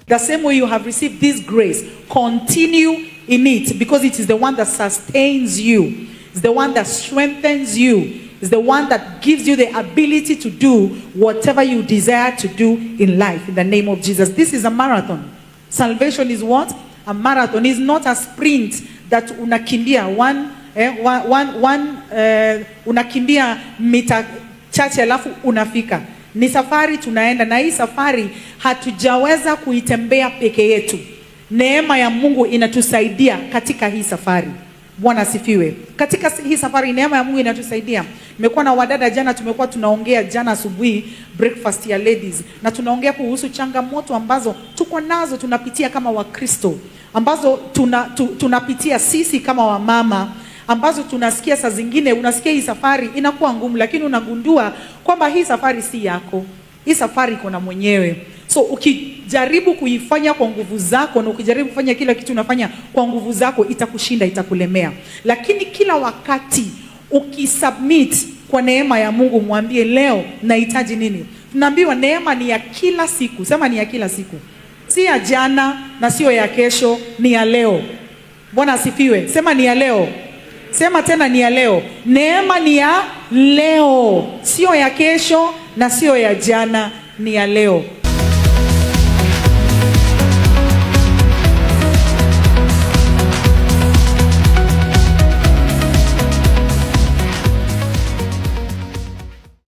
The same way you have received this grace, continue in it, because it is the one that sustains you. It's the one that strengthens you. It's the one that gives you the ability to do whatever you desire to do in life, in the name of Jesus. This is a marathon. Salvation is what? A marathon. Is not a sprint that unakimbia unakimbia mita chache alafu unafika. Ni safari tunaenda, na hii safari hatujaweza kuitembea peke yetu. Neema ya Mungu inatusaidia katika hii safari. Bwana asifiwe. Katika hii safari neema ya Mungu inatusaidia. Nimekuwa na wadada jana, tumekuwa tunaongea jana asubuhi breakfast ya ladies, na tunaongea kuhusu changamoto ambazo tuko nazo, tunapitia kama Wakristo, ambazo tunapitia sisi kama wamama, ambazo tunasikia saa zingine unasikia hii safari inakuwa ngumu, lakini unagundua kwamba hii safari si yako. Hii safari iko na mwenyewe. So ukijaribu kuifanya kwa nguvu zako, na ukijaribu kufanya kila kitu unafanya kwa nguvu zako, itakushinda, itakulemea. Lakini kila wakati ukisubmit kwa neema ya Mungu, mwambie leo nahitaji nini. Tunaambiwa neema ni ya kila siku. Sema ni ya kila siku. Si ya jana na sio ya kesho, ni ya leo. Bwana asifiwe. Sema ni ya leo. Sema tena ni ya leo. Neema ni ya leo. Sio ya kesho na sio ya jana, ni ya leo.